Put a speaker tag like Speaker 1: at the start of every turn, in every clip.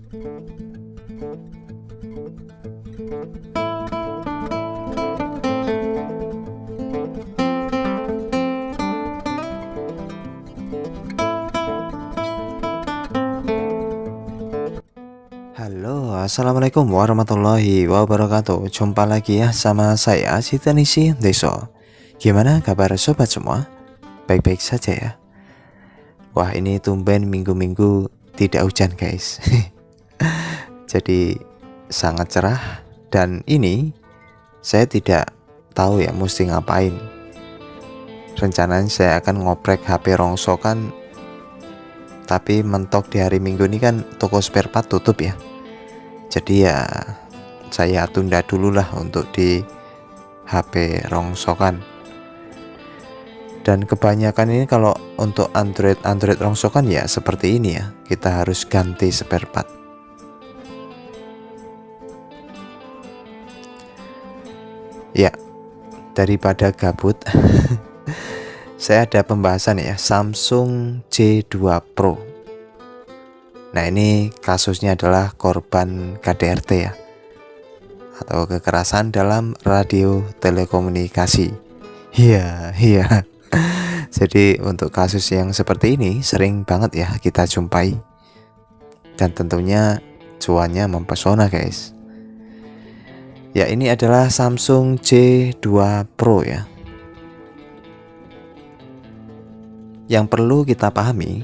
Speaker 1: Halo, assalamualaikum warahmatullahi wabarakatuh. Jumpa lagi ya sama saya Sitanisi Deso. Gimana kabar sobat semua? Baik-baik saja ya. Wah, ini tumben minggu-minggu tidak hujan guys. Jadi sangat cerah. Dan ini saya tidak tahu ya mesti ngapain. Rencananya saya akan ngoprek HP rongsokan, tapi mentok di hari Minggu ini kan toko spare part tutup ya. Jadi ya saya tunda dulu lah untuk di HP rongsokan. Dan kebanyakan ini kalau untuk Android rongsokan ya seperti ini ya, kita harus ganti spare part. Ya, daripada gabut saya ada pembahasan ya, Samsung J2 Pro. Nah, ini kasusnya adalah korban KDRT ya, atau kekerasan dalam radio telekomunikasi. Iya. Jadi untuk kasus yang seperti ini sering banget ya kita jumpai. Dan tentunya cuannya mempesona guys. Ya, ini adalah Samsung J2 Pro ya. Yang perlu kita pahami,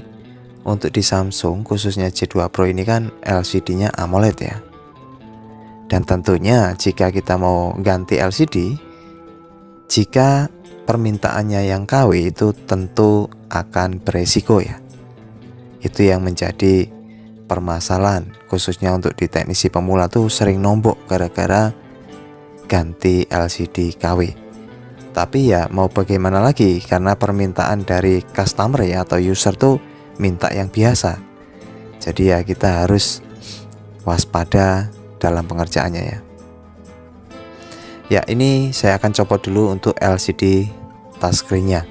Speaker 1: untuk di Samsung khususnya J2 Pro ini kan LCD-nya AMOLED ya. Dan tentunya jika kita mau ganti LCD, jika permintaannya yang KW itu tentu akan beresiko ya. Itu yang menjadi permasalahan, khususnya untuk di teknisi pemula tuh sering nombok gara-gara ganti LCD KW. Tapi ya mau bagaimana lagi, karena permintaan dari customer ya atau user tuh minta yang biasa. Jadi ya kita harus waspada dalam pengerjaannya ya. Ya, ini saya akan copot dulu untuk LCD touchscreen-nya.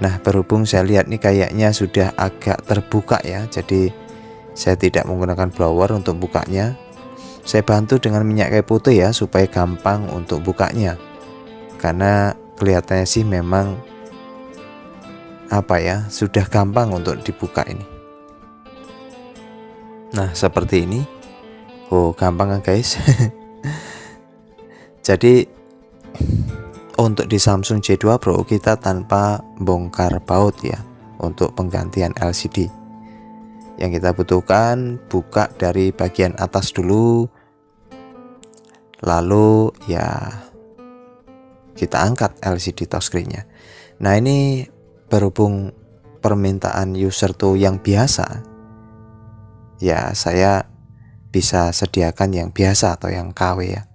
Speaker 1: Nah, berhubung saya lihat nih kayaknya sudah agak terbuka ya, jadi saya tidak menggunakan blower untuk bukanya. Saya bantu dengan minyak kayu putih ya, supaya gampang untuk bukanya. Karena kelihatannya sih memang sudah gampang untuk dibuka ini. Nah, seperti ini. Oh, gampang kan guys. Jadi untuk di Samsung J2 Pro kita tanpa bongkar baut ya untuk penggantian LCD. Yang kita butuhkan buka dari bagian atas dulu, lalu ya kita angkat LCD touchscreen-nya. Nah, ini berhubung permintaan user tuh yang biasa, ya saya bisa sediakan yang biasa atau yang KW ya.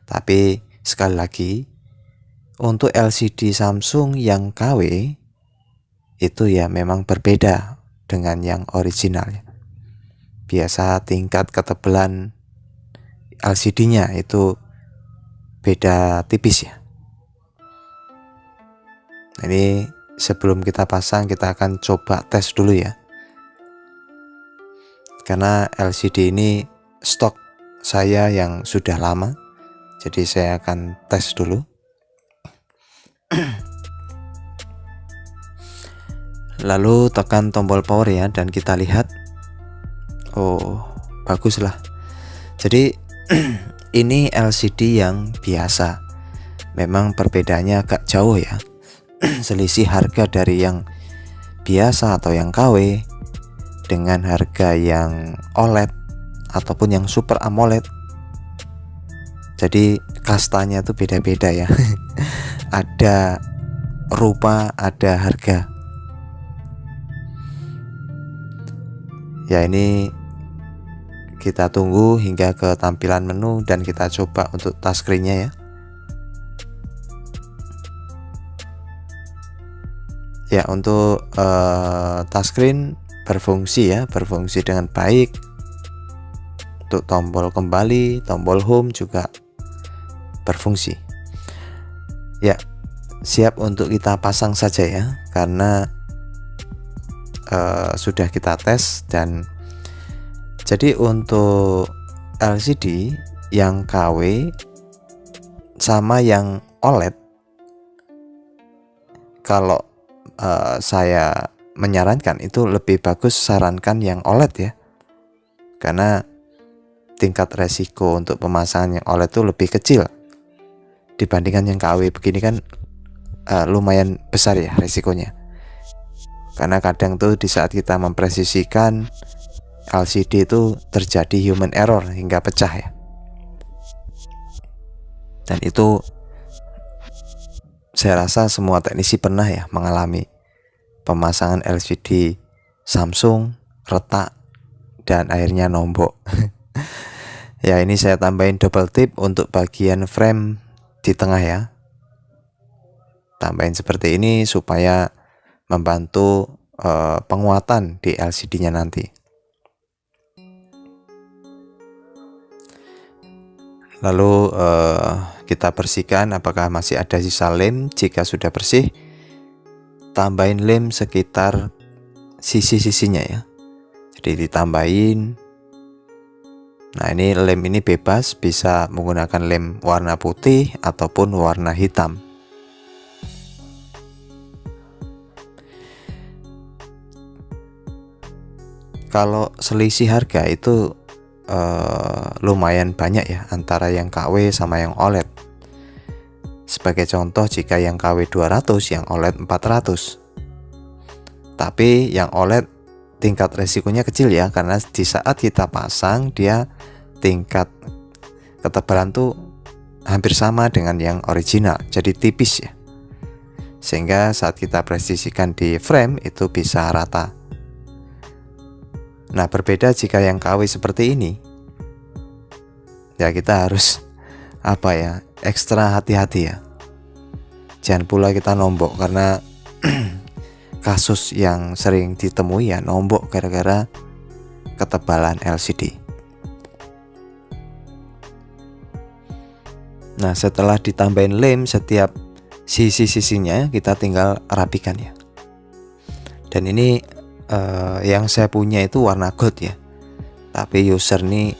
Speaker 1: Tapi sekali lagi, untuk LCD Samsung yang KW itu ya memang berbeda dengan yang original ya. Biasa tingkat ketebalan LCD-nya itu beda tipis ya. Ini sebelum kita pasang kita akan coba tes dulu ya. Karena LCD ini stok saya yang sudah lama, jadi saya akan tes dulu. Lalu tekan tombol power ya, dan kita lihat. Oh, baguslah. Jadi ini LCD yang biasa. Memang perbedaannya agak jauh ya. Selisih harga dari yang biasa atau yang KW dengan harga yang OLED ataupun yang Super AMOLED. Jadi kastanya tuh beda-beda ya. Ada rupa, ada harga. Ya, ini kita tunggu hingga ke tampilan menu dan kita coba untuk touchscreen-nya ya. Ya, untuk touchscreen berfungsi ya, berfungsi dengan baik. Untuk tombol kembali, tombol home juga berfungsi. Ya, siap untuk kita pasang saja ya, karena sudah kita tes dan Jadi untuk LCD yang KW sama yang OLED, kalau saya menyarankan itu lebih bagus sarankan yang OLED ya, karena tingkat resiko untuk pemasangan yang OLED itu lebih kecil dibandingkan yang KW begini kan. Lumayan besar ya resikonya, karena kadang tuh di saat kita mempresisikan LCD itu terjadi human error hingga pecah ya, dan itu saya rasa semua teknisi pernah ya mengalami pemasangan LCD Samsung retak dan akhirnya nombok. Ya, ini saya tambahin double tip untuk bagian frame di tengah ya. Tambahin seperti ini supaya membantu penguatan di LCD-nya nanti. Lalu kita bersihkan apakah masih ada sisa lem. Jika sudah bersih, tambahin lem sekitar sisi-sisinya ya. Jadi ditambahin. Nah, ini lem ini bebas, bisa menggunakan lem warna putih ataupun warna hitam. Kalau selisih harga itu lumayan banyak ya antara yang KW sama yang OLED. Sebagai contoh, jika yang KW 200, yang OLED 400. Tapi yang OLED tingkat resikonya kecil ya, karena di saat kita pasang dia tingkat ketebalan tuh hampir sama dengan yang original, jadi tipis ya. Sehingga saat kita presisikan di frame itu bisa rata. Nah, berbeda jika yang KW seperti ini. Ya, kita harus ekstra hati-hati ya. Jangan pula kita nombok, karena kasus yang sering ditemui ya nombok gara-gara ketebalan LCD. Nah, setelah ditambahin lem setiap sisi-sisinya, kita tinggal rapikan ya. Dan ini yang saya punya itu warna gold ya, tapi user nih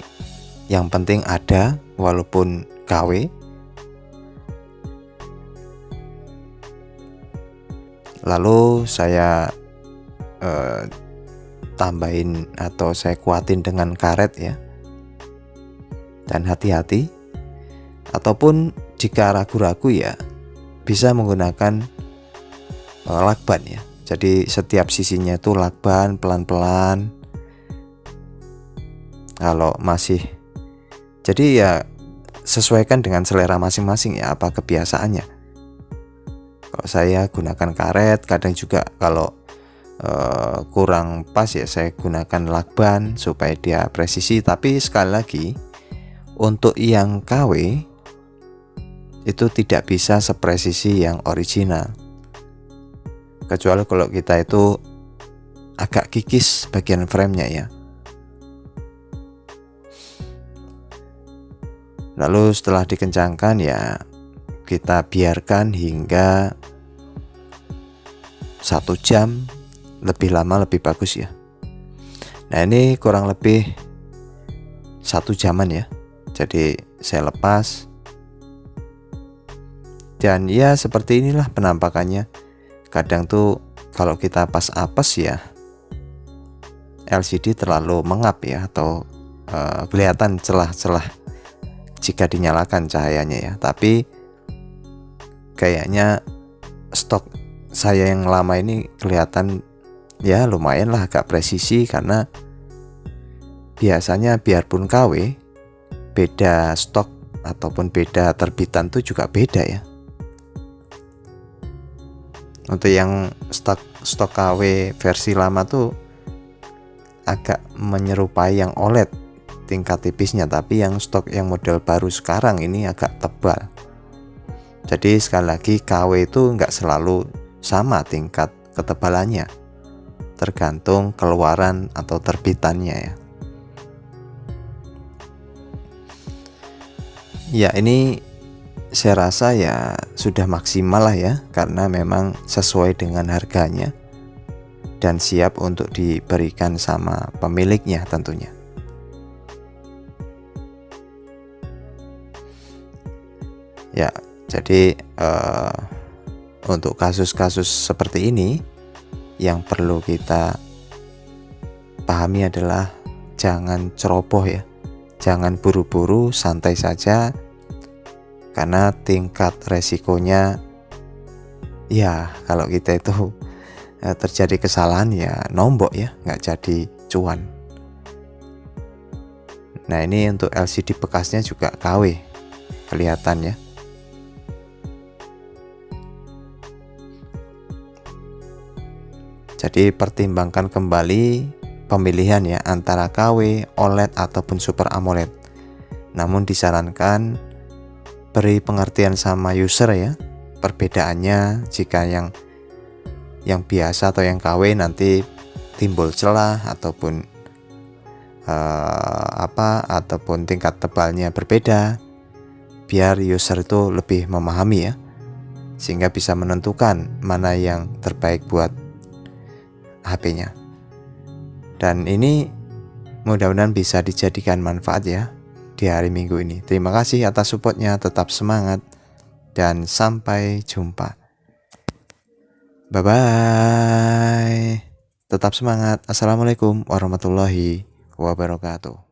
Speaker 1: yang penting ada walaupun KW. Lalu saya tambahin atau saya kuatin dengan karet ya. Dan hati-hati, ataupun jika ragu-ragu ya bisa menggunakan lakban ya. Jadi setiap sisinya itu lakban pelan-pelan. Kalau masih, jadi ya sesuaikan dengan selera masing-masing ya, apa kebiasaannya. Kalau saya gunakan karet, kadang juga kalau kurang pas ya saya gunakan lakban supaya dia presisi. Tapi sekali lagi, untuk yang KW itu tidak bisa sepresisi yang original, kecuali kalau kita itu agak kikis bagian framenya ya. Lalu setelah dikencangkan ya kita biarkan hingga 1 jam, lebih lama lebih bagus ya. Nah, ini kurang lebih 1 jaman ya. Jadi saya lepas, dan ya seperti inilah penampakannya. Kadang tuh kalau kita pas apes ya LCD terlalu mengap ya, atau kelihatan celah-celah jika dinyalakan cahayanya ya. Tapi kayaknya stok saya yang lama ini kelihatan ya lumayan lah agak presisi, karena biasanya biarpun KW, beda stok ataupun beda terbitan tuh juga beda ya. Untuk yang stok KW versi lama tuh agak menyerupai yang OLED tingkat tipisnya, tapi yang stok yang model baru sekarang ini agak tebal. Jadi sekali lagi, KW itu nggak selalu sama tingkat ketebalannya, tergantung keluaran atau terbitannya ya. Ya, ini saya rasa ya sudah maksimal lah ya, karena memang sesuai dengan harganya dan siap untuk diberikan sama pemiliknya tentunya. Jadi untuk kasus-kasus seperti ini yang perlu kita pahami adalah jangan ceroboh ya, jangan buru-buru, santai saja, karena tingkat resikonya ya kalau kita itu terjadi kesalahan ya nombok ya, nggak jadi cuan. Nah ini untuk LCD bekasnya juga KW kelihatan ya. Jadi pertimbangkan kembali pemilihan ya antara KW, OLED ataupun Super AMOLED. Namun disarankan beri pengertian sama user ya, perbedaannya jika yang biasa atau yang KW nanti timbul celah ataupun ataupun tingkat tebalnya berbeda, biar user itu lebih memahami ya, sehingga bisa menentukan mana yang terbaik buat HP-nya. Dan ini mudah-mudahan bisa dijadikan manfaat ya di hari Minggu ini. Terima kasih atas supportnya, tetap semangat dan sampai jumpa. Bye bye. Tetap semangat. Assalamualaikum warahmatullahi wabarakatuh.